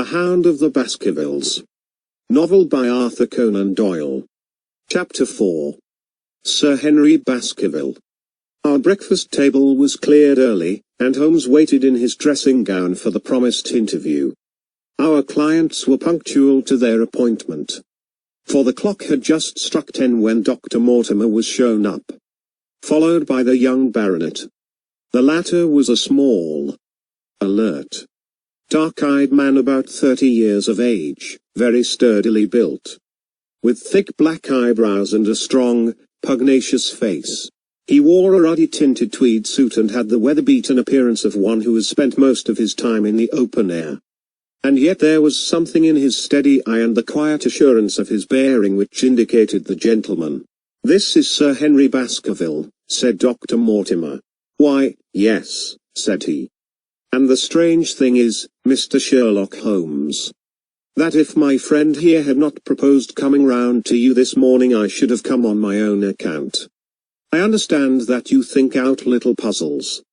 The Hound of the Baskervilles. Novel by Arthur Conan Doyle. Chapter 4. Sir Henry Baskerville. Our breakfast table was cleared early, and Holmes waited in his dressing gown for the promised interview. Our clients were punctual to their appointment, for the clock had just struck 10 when Dr. Mortimer was shown up, followed by the young baronet. The latter was a small, alert, dark-eyed man about 30 years of age, very sturdily built, with thick black eyebrows and a strong, pugnacious face. He wore a ruddy-tinted tweed suit and had the weather-beaten appearance of one who has spent most of his time in the open air. And yet there was something in his steady eye and the quiet assurance of his bearing which indicated the gentleman. "This is Sir Henry Baskerville," said Dr. Mortimer. "Why, yes," said he. "And the strange thing is, Mr. Sherlock Holmes, that if my friend here had not proposed coming round to you this morning I should have come on my own account. I understand that you think out little puzzles,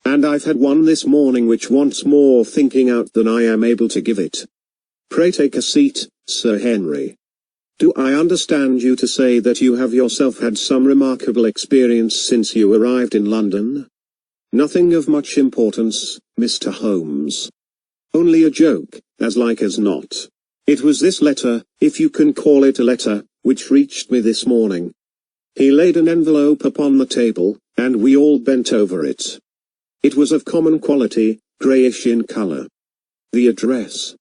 and I've had one this morning which wants more thinking out than I am able to give it. Pray take a seat, Sir Henry. Do I understand you to say that you have yourself had some remarkable experience since you arrived in London?" "Nothing of much importance, Mr. Holmes. Only a joke, as like as not. It was this letter, if you can call it a letter, which reached me this morning." He laid an envelope upon the table, and we all bent over it. It was of common quality, greyish in colour. The address,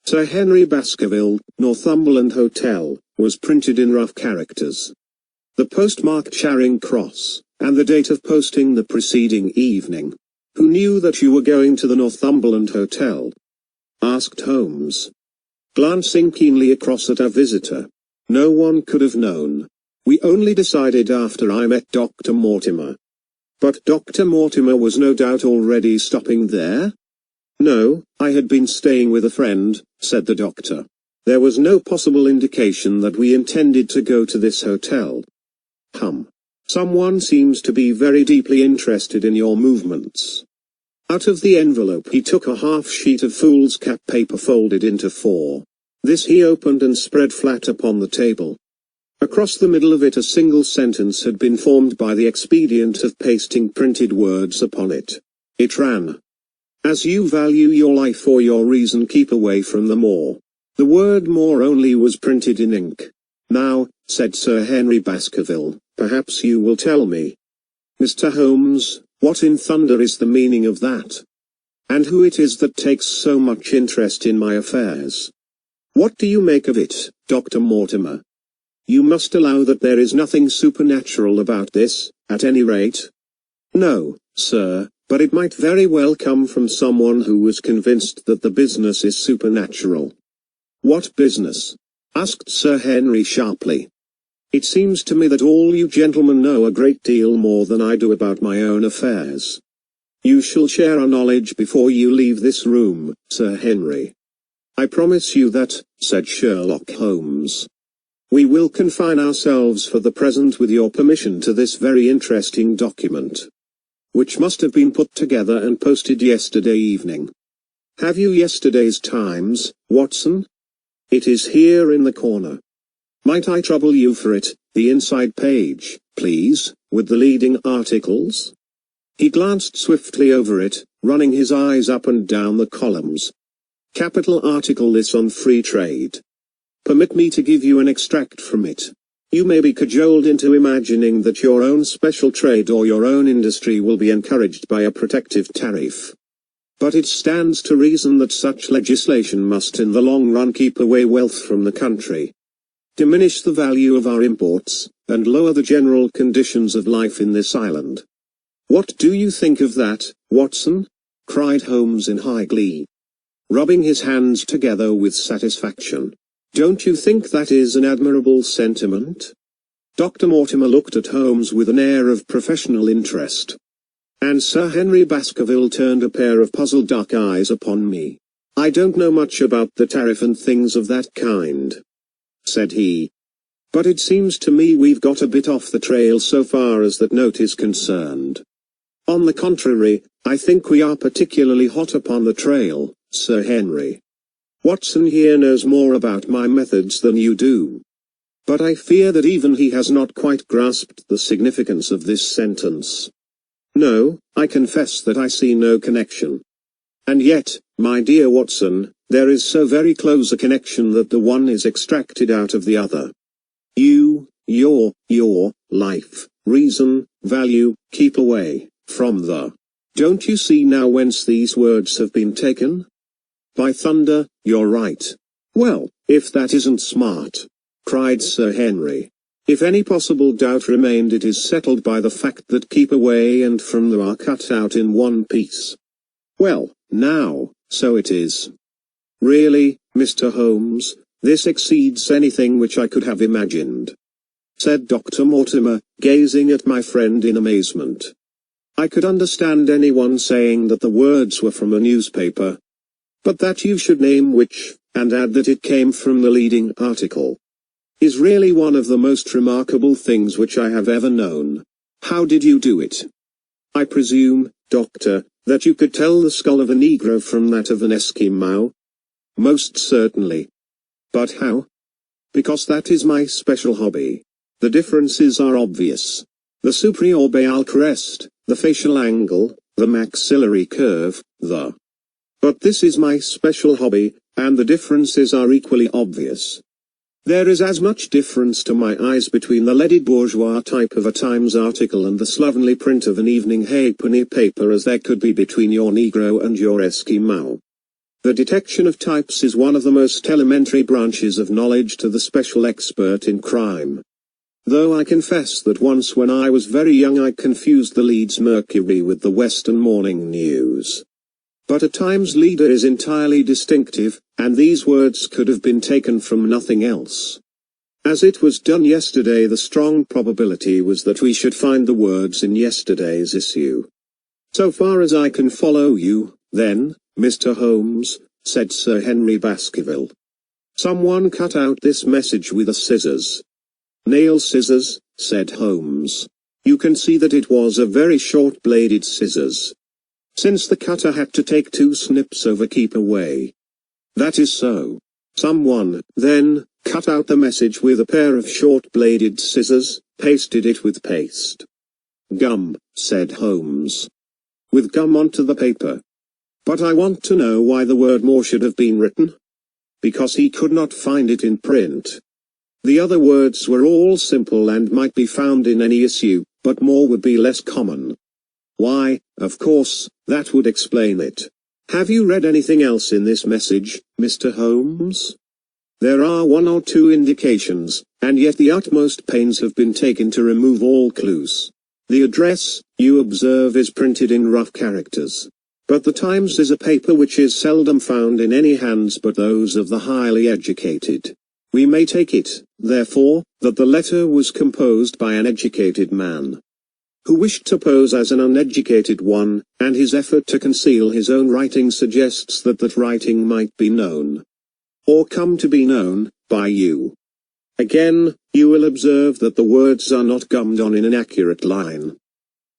Sir Henry Baskerville, Northumberland Hotel, was printed in rough characters. The postmark Charing Cross, and the date of posting the preceding evening. "Who knew that you were going to the Northumberland Hotel?" asked Holmes, glancing keenly across at our visitor. "No one could have known. We only decided after I met Dr. Mortimer." "But Dr. Mortimer was no doubt already stopping there?" "No, I had been staying with a friend," said the doctor. "There was no possible indication that we intended to go to this hotel." "Someone seems to be very deeply interested in your movements." Out of the envelope he took a half-sheet of foolscap paper folded into 4. This he opened and spread flat upon the table. Across the middle of it a single sentence had been formed by the expedient of pasting printed words upon it. It ran, "As you value your life or your reason, keep away from the moor." The word "moor" only was printed in ink. "Now," said Sir Henry Baskerville, "perhaps you will tell me, Mr. Holmes, what in thunder is the meaning of that? And who it is that takes so much interest in my affairs? What do you make of it, Dr. Mortimer? You must allow that there is nothing supernatural about this, at any rate." "No, sir, but it might very well come from someone who was convinced that the business is supernatural." "What business?" asked Sir Henry sharply. "It seems to me that all you gentlemen know a great deal more than I do about my own affairs. You shall share our knowledge before you leave this room, Sir Henry." "I promise you that," said Sherlock Holmes. "We will confine ourselves for the present with your permission to this very interesting document, which must have been put together and posted yesterday evening. Have you yesterday's Times, Watson? It is here in the corner. Might I trouble you for it, the inside page, please, with the leading articles?" He glanced swiftly over it, running his eyes up and down the columns. "Capital article this on free trade. Permit me to give you an extract from it. You may be cajoled into imagining that your own special trade or your own industry will be encouraged by a protective tariff. But it stands to reason that such legislation must in the long run keep away wealth from the country, diminish the value of our imports, and lower the general conditions of life in this island." "What do you think of that, Watson?" cried Holmes in high glee, rubbing his hands together with satisfaction. "Don't you think that is an admirable sentiment?" Dr. Mortimer looked at Holmes with an air of professional interest, and Sir Henry Baskerville turned a pair of puzzled dark eyes upon me. "I don't know much about the tariff and things of that kind," said he, "but it seems to me we've got a bit off the trail so far as that note is concerned. On the contrary, I think we are particularly hot upon the trail, Sir Henry. Watson here knows more about my methods than you do. But I fear that even he has not quite grasped the significance of this sentence. No, I confess that I see no connection. And yet, my dear Watson, there is so very close a connection that the one is extracted out of the other. You, your life, reason, value, keep away from the. Don't you see now whence these words have been taken? By thunder, you're right. Well, if that isn't smart, cried Sir Henry. If any possible doubt remained, it is settled by the fact that keep away and from the are cut out in one piece. Well, now, so it is. Really, Mr. Holmes, this exceeds anything which I could have imagined, said Dr. Mortimer, gazing at my friend in amazement. I could understand anyone saying that the words were from a newspaper. But that you should name which, and add that it came from the leading article, is really one of the most remarkable things which I have ever known. How did you do it? I presume, Doctor, that you could tell the skull of a Negro from that of an Eskimo? Most certainly. But how? Because that is my special hobby. The differences are obvious. The supraorbital crest, the facial angle, the maxillary curve, But this is my special hobby, and the differences are equally obvious. There is as much difference to my eyes between the leaded bourgeois type of a Times article and the slovenly print of an evening halfpenny paper as there could be between your Negro and your Eskimo. The detection of types is one of the most elementary branches of knowledge to the special expert in crime. Though I confess that once when I was very young I confused the Leeds Mercury with the Western Morning News. But a Times leader is entirely distinctive, and these words could have been taken from nothing else. As it was done yesterday, the strong probability was that we should find the words in yesterday's issue. So far as I can follow you, then, Mr. Holmes, said Sir Henry Baskerville. Someone cut out this message with a scissors. Nail scissors, said Holmes. You can see that it was a very short-bladed scissors. Since the cutter had to take 2 snips over keep away. That is so. Someone, then, cut out the message with a pair of short-bladed scissors, pasted it with paste. Gum, said Holmes. With gum onto the paper. But I want to know why the word more should have been written. Because he could not find it in print. The other words were all simple and might be found in any issue, but more would be less common. Why, of course, that would explain it. Have you read anything else in this message, Mr. Holmes? There are 1 or 2 indications, and yet the utmost pains have been taken to remove all clues. The address, you observe, is printed in rough characters. But the Times is a paper which is seldom found in any hands but those of the highly educated. We may take it, therefore, that the letter was composed by an educated man, who wished to pose as an uneducated one, and his effort to conceal his own writing suggests that that writing might be known, or come to be known, by you. Again, you will observe that the words are not gummed on in an accurate line,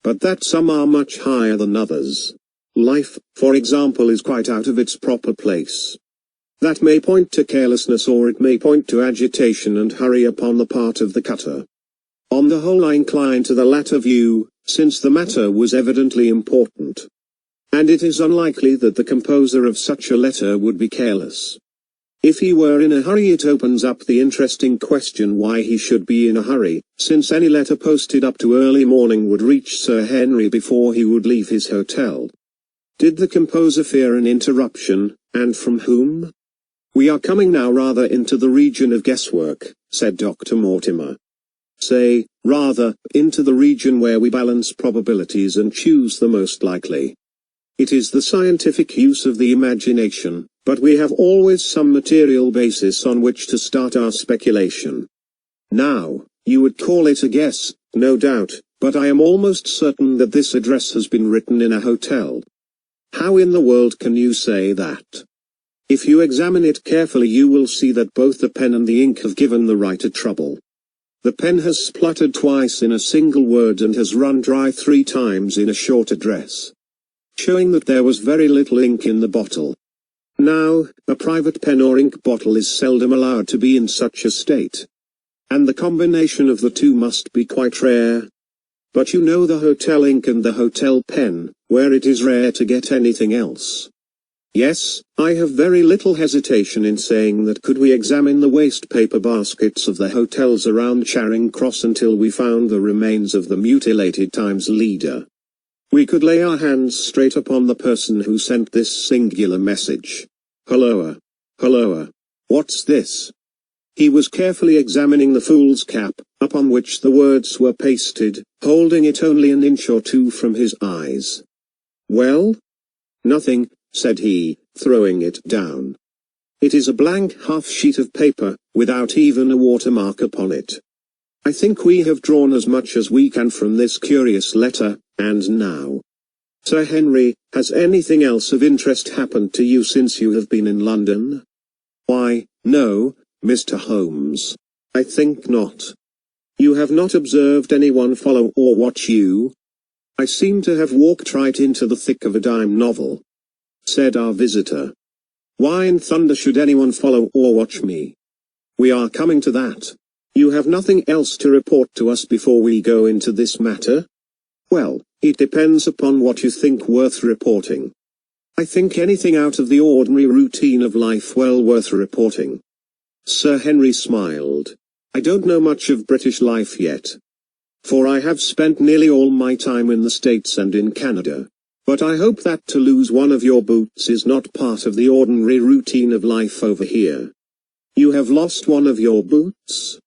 but that some are much higher than others. Life, for example, is quite out of its proper place. That may point to carelessness, or it may point to agitation and hurry upon the part of the cutter. On the whole I incline to the latter view, since the matter was evidently important. And it is unlikely that the composer of such a letter would be careless. If he were in a hurry, it opens up the interesting question why he should be in a hurry, since any letter posted up to early morning would reach Sir Henry before he would leave his hotel. Did the composer fear an interruption, and from whom? We are coming now rather into the region of guesswork, said Dr. Mortimer. Say, rather, into the region where we balance probabilities and choose the most likely. It is the scientific use of the imagination, but we have always some material basis on which to start our speculation. Now, you would call it a guess, no doubt, but I am almost certain that this address has been written in a hotel. How in the world can you say that? If you examine it carefully, you will see that both the pen and the ink have given the writer trouble. The pen has spluttered twice in a single word and has run dry 3 times in a short address, showing that there was very little ink in the bottle. Now, a private pen or ink bottle is seldom allowed to be in such a state. And the combination of the two must be quite rare. But you know the hotel ink and the hotel pen, where it is rare to get anything else. Yes, I have very little hesitation in saying that could we examine the waste paper baskets of the hotels around Charing Cross until we found the remains of the mutilated Times leader, we could lay our hands straight upon the person who sent this singular message. Hulloa. Hulloa. What's this? He was carefully examining the fool's cap, upon which the words were pasted, holding it only an inch or two from his eyes. Well? Nothing, said he, throwing it down. It is a blank half-sheet of paper, without even a watermark upon it. I think we have drawn as much as we can from this curious letter, and now. Sir Henry, has anything else of interest happened to you since you have been in London? Why, no, Mr. Holmes. I think not. You have not observed anyone follow or watch you? I seem to have walked right into the thick of a dime novel, said our visitor. Why in thunder should anyone follow or watch me? We are coming to that. You have nothing else to report to us before we go into this matter? Well, it depends upon what you think worth reporting. I think anything out of the ordinary routine of life well worth reporting. Sir Henry smiled. I don't know much of British life yet, for I have spent nearly all my time in the States and in Canada. But I hope that to lose one of your boots is not part of the ordinary routine of life over here. You have lost one of your boots?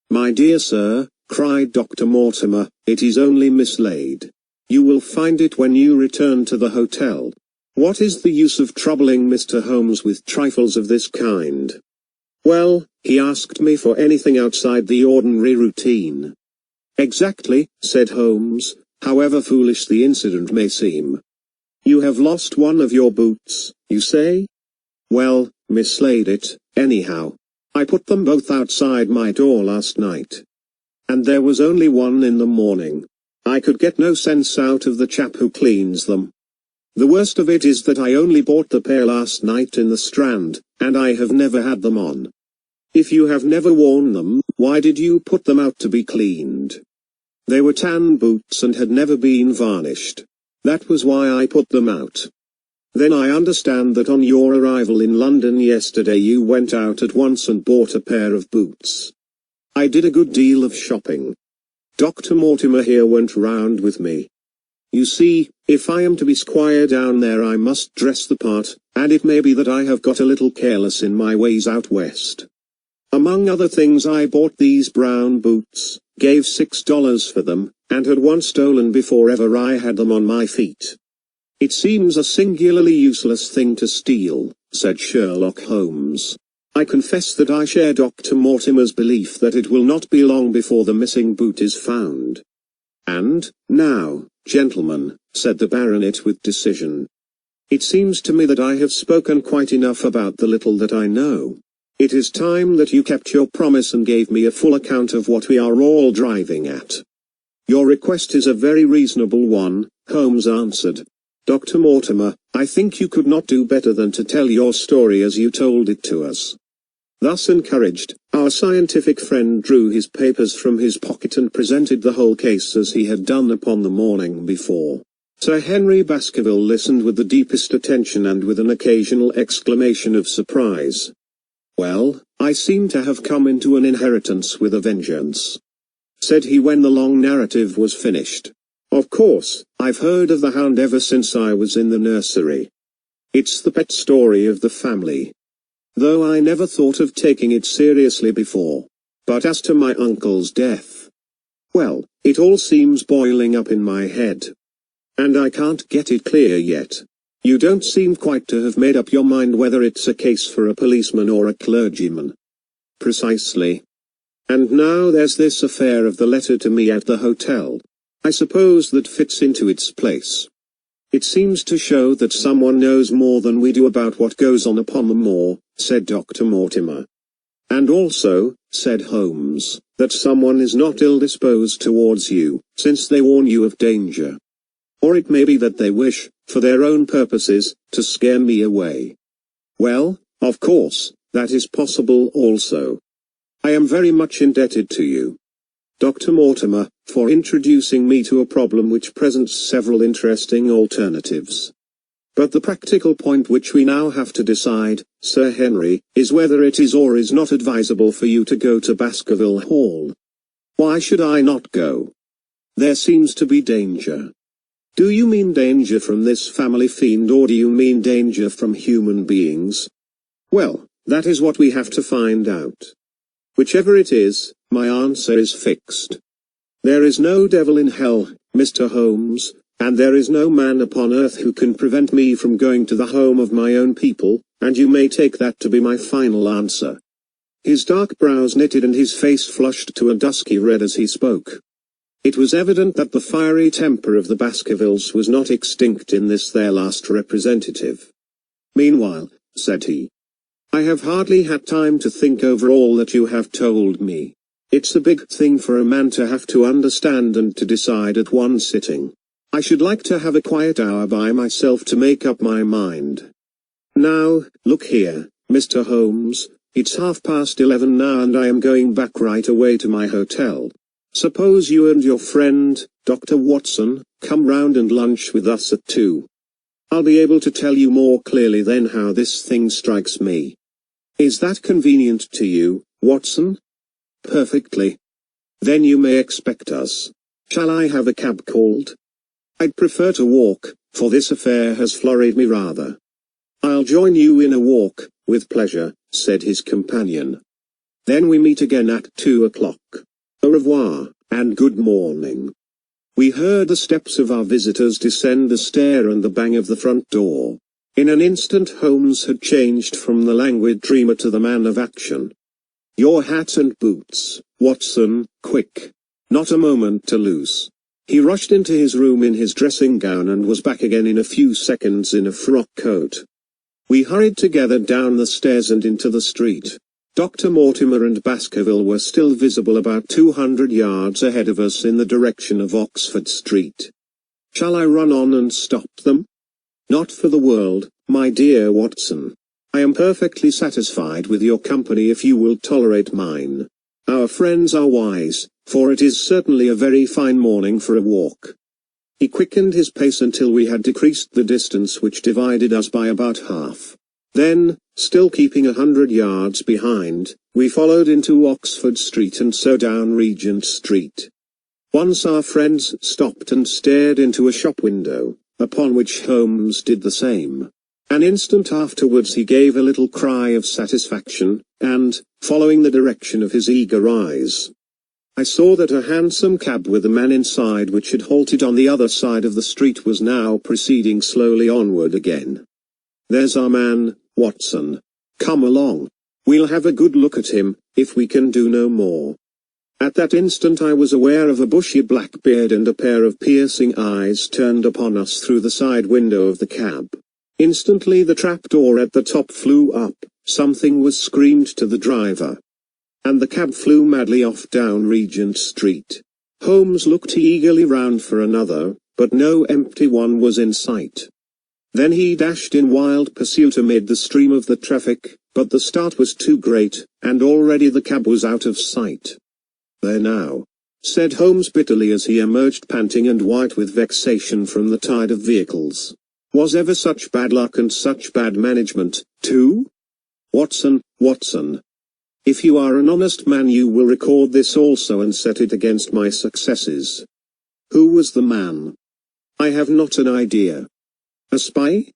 My dear sir, cried Dr. Mortimer, it is only mislaid. You will find it when you return to the hotel. What is the use of troubling Mr. Holmes with trifles of this kind? Well, he asked me for anything outside the ordinary routine. Exactly, said Holmes, however foolish the incident may seem. You have lost one of your boots, you say? Well, mislaid it, anyhow. I put them both outside my door last night. And there was only one in the morning. I could get no sense out of the chap who cleans them. The worst of it is that I only bought the pair last night in the Strand, and I have never had them on. If you have never worn them, why did you put them out to be cleaned? They were tan boots and had never been varnished. That was why I put them out. Then I understand that on your arrival in London yesterday you went out at once and bought a pair of boots. I did a good deal of shopping. Dr. Mortimer here went round with me. You see, if I am to be squire down there I must dress the part, and it may be that I have got a little careless in my ways out west. Among other things I bought these brown boots, gave $6 for them, and had one stolen before ever I had them on my feet. It seems a singularly useless thing to steal, said Sherlock Holmes. I confess that I share Dr. Mortimer's belief that it will not be long before the missing boot is found. And, now, gentlemen, said the baronet with decision. It seems to me that I have spoken quite enough about the little that I know. It is time that you kept your promise and gave me a full account of what we are all driving at. Your request is a very reasonable one, Holmes answered. Dr. Mortimer, I think you could not do better than to tell your story as you told it to us. Thus encouraged, our scientific friend drew his papers from his pocket and presented the whole case as he had done upon the morning before. Sir Henry Baskerville listened with the deepest attention and with an occasional exclamation of surprise. Well, I seem to have come into an inheritance with a vengeance, said he when the long narrative was finished. Of course, I've heard of the Hound ever since I was in the nursery. It's the pet story of the family, though I never thought of taking it seriously before. But as to my uncle's death, well, it all seems boiling up in my head, and I can't get it clear yet. You don't seem quite to have made up your mind whether it's a case for a policeman or a clergyman. Precisely. And now there's this affair of the letter to me at the hotel. I suppose that fits into its place. It seems to show that someone knows more than we do about what goes on upon the moor, said Dr. Mortimer. And also, said Holmes, that someone is not ill-disposed towards you, since they warn you of danger. Or it may be that they wish, for their own purposes, to scare me away. Well, of course, that is possible also. I am very much indebted to you, Dr. Mortimer, for introducing me to a problem which presents several interesting alternatives. But the practical point which we now have to decide, Sir Henry, is whether it is or is not advisable for you to go to Baskerville Hall. Why should I not go? There seems to be danger. Do you mean danger from this family fiend, or do you mean danger from human beings? Well, that is what we have to find out. Whichever it is, my answer is fixed. There is no devil in hell, Mr. Holmes, and there is no man upon earth who can prevent me from going to the home of my own people, and you may take that to be my final answer. His dark brows knitted and his face flushed to a dusky red as he spoke. It was evident that the fiery temper of the Baskervilles was not extinct in this their last representative. Meanwhile, said he, I have hardly had time to think over all that you have told me. It's a big thing for a man to have to understand and to decide at one sitting. I should like to have a quiet hour by myself to make up my mind. Now, look here, Mr. Holmes, it's 11:30 now and I am going back right away to my hotel. Suppose you and your friend, Dr. Watson, come round and lunch with us at 2. I'll be able to tell you more clearly then how this thing strikes me. Is that convenient to you, Watson? Perfectly. Then you may expect us. Shall I have a cab called? I'd prefer to walk, for this affair has flurried me rather. I'll join you in a walk, with pleasure, said his companion. Then we meet again at 2 o'clock. Au revoir, and good morning. We heard the steps of our visitors descend the stair and the bang of the front door. In an instant Holmes had changed from the languid dreamer to the man of action. Your hat and boots, Watson, quick. Not a moment to lose. He rushed into his room in his dressing gown and was back again in a few seconds in a frock coat. We hurried together down the stairs and into the street. Dr. Mortimer and Baskerville were still visible about 200 yards ahead of us in the direction of Oxford Street. Shall I run on and stop them? Not for the world, my dear Watson. I am perfectly satisfied with your company if you will tolerate mine. Our friends are wise, for it is certainly a very fine morning for a walk. He quickened his pace until we had decreased the distance which divided us by about half. Then, still keeping 100 yards behind, we followed into Oxford Street and so down Regent Street. Once our friends stopped and stared into a shop window, upon which Holmes did the same. An instant afterwards he gave a little cry of satisfaction, and, following the direction of his eager eyes, I saw that a hansom cab with a man inside which had halted on the other side of the street was now proceeding slowly onward again. There's our man, Watson. Come along. We'll have a good look at him, if we can do no more. At that instant I was aware of a bushy black beard and a pair of piercing eyes turned upon us through the side window of the cab. Instantly the trapdoor at the top flew up, something was screamed to the driver, and the cab flew madly off down Regent Street. Holmes looked eagerly round for another, but no empty one was in sight. Then he dashed in wild pursuit amid the stream of the traffic, but the start was too great, and already the cab was out of sight. There now, said Holmes bitterly as he emerged panting and white with vexation from the tide of vehicles. Was ever such bad luck and such bad management, too? Watson, Watson. If you are an honest man you will record this also and set it against my successes. Who was the man? I have not an idea. A spy?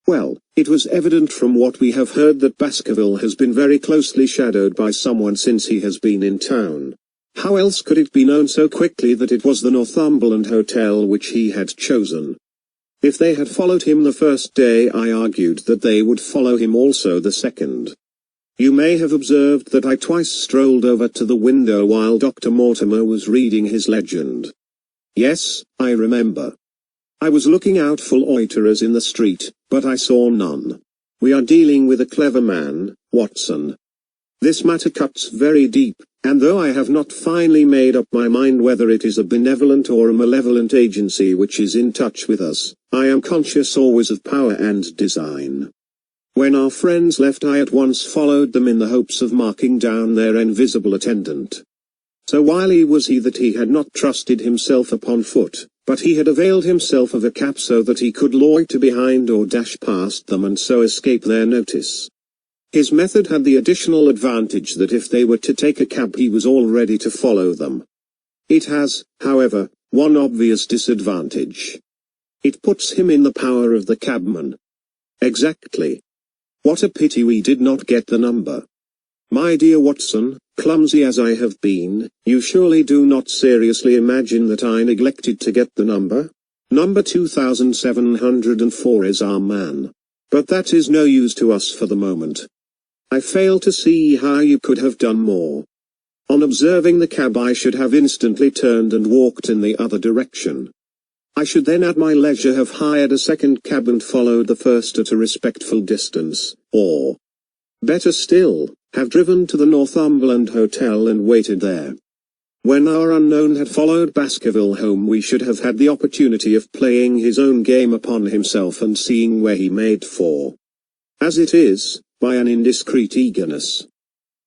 Well, it was evident from what we have heard that Baskerville has been very closely shadowed by someone since he has been in town. How else could it be known so quickly that it was the Northumberland Hotel which he had chosen? If they had followed him the first day I argued that they would follow him also the second. You may have observed that I twice strolled over to the window while Dr. Mortimer was reading his legend. Yes, I remember. I was looking out for loiterers in the street, but I saw none. We are dealing with a clever man, Watson. This matter cuts very deep, and though I have not finally made up my mind whether it is a benevolent or a malevolent agency which is in touch with us, I am conscious always of power and design. When our friends left, I at once followed them in the hopes of marking down their invisible attendant. So wily was he that he had not trusted himself upon foot, but he had availed himself of a cab so that he could loiter behind or dash past them and so escape their notice. His method had the additional advantage that if they were to take a cab he was all ready to follow them. It has, however, one obvious disadvantage. It puts him in the power of the cabman. Exactly. What a pity we did not get the number. My dear Watson, clumsy as I have been, you surely do not seriously imagine that I neglected to get the number? Number 2704 is our man. But that is no use to us for the moment. I fail to see how you could have done more. On observing the cab I should have instantly turned and walked in the other direction. I should then at my leisure have hired a second cab and followed the first at a respectful distance, or, better still, have driven to the Northumberland Hotel and waited there. When our unknown had followed Baskerville home we should have had the opportunity of playing his own game upon himself and seeing where he made for. As it is, by an indiscreet eagerness,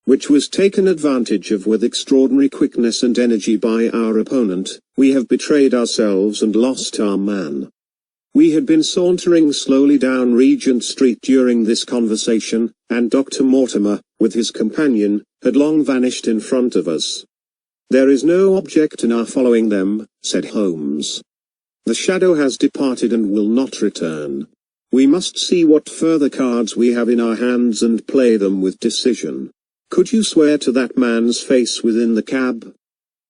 which was taken advantage of with extraordinary quickness and energy by our opponent, we have betrayed ourselves and lost our man. We had been sauntering slowly down Regent Street during this conversation, and Dr. Mortimer, with his companion, had long vanished in front of us. "There is no object in our following them," said Holmes. "The shadow has departed and will not return. We must see what further cards we have in our hands and play them with decision." "Could you swear to that man's face within the cab?"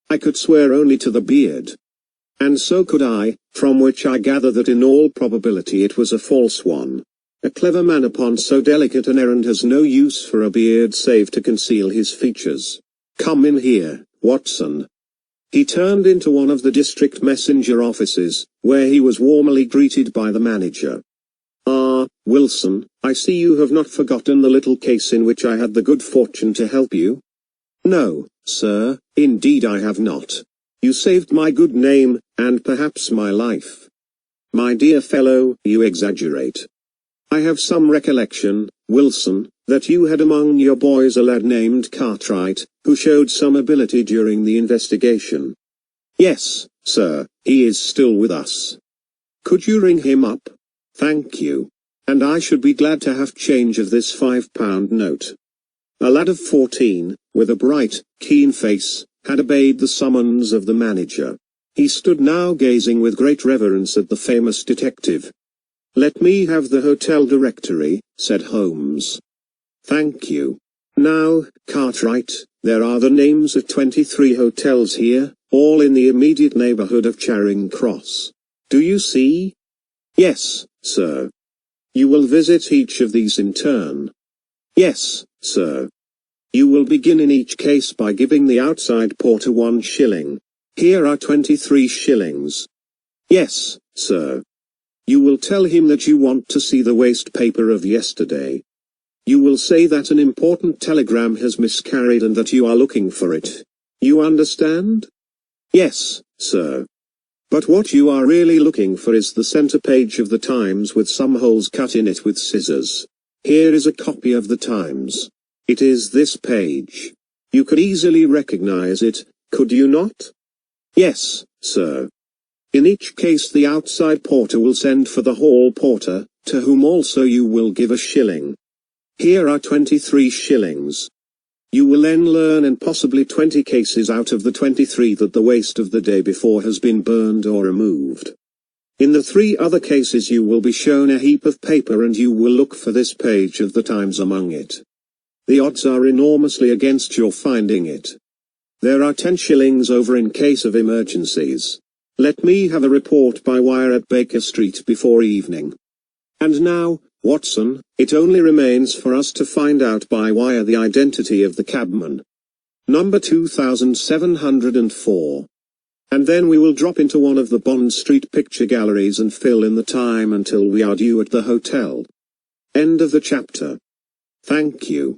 "I could swear only to the beard." "And so could I, from which I gather that in all probability it was a false one. A clever man upon so delicate an errand has no use for a beard save to conceal his features. Come in here, Watson." He turned into one of the district messenger offices, where he was warmly greeted by the manager. "Ah, Wilson, I see you have not forgotten the little case in which I had the good fortune to help you." "No, sir, indeed I have not. You saved my good name, and perhaps my life." "My dear fellow, you exaggerate. I have some recollection, Wilson, that you had among your boys a lad named Cartwright, who showed some ability during the investigation." "Yes, sir, he is still with us." "Could you ring him up?" "Thank you. And I should be glad to have change of this £5 note." A lad of 14, with a bright, keen face, had obeyed the summons of the manager. He stood now gazing with great reverence at the famous detective. "Let me have the hotel directory," said Holmes. "Thank you. Now, Cartwright, there are the names of 23 hotels here, all in the immediate neighborhood of Charing Cross. Do you see?" "Yes, sir." "You will visit each of these in turn." "Yes, sir." "You will begin in each case by giving the outside porter 1 shilling. Here are 23 shillings." "Yes, sir." "You will tell him that you want to see the waste paper of yesterday. You will say that an important telegram has miscarried and that you are looking for it. You understand?" "Yes, sir." "But what you are really looking for is the center page of the Times with some holes cut in it with scissors. Here is a copy of the Times. It is this page. You could easily recognize it, could you not?" "Yes, sir." "In each case the outside porter will send for the hall porter, to whom also you will give a shilling. Here are 23 shillings. You will then learn in possibly 20 cases out of the 23 that the waste of the day before has been burned or removed. In the 3 other cases you will be shown a heap of paper and you will look for this page of the Times among it. The odds are enormously against your finding it. There are 10 shillings over in case of emergencies. Let me have a report by wire at Baker Street before evening. And now, Watson, it only remains for us to find out by wire the identity of the cabman. Number 2704. And then we will drop into one of the Bond Street picture galleries and fill in the time until we are due at the hotel. End of the chapter. Thank you.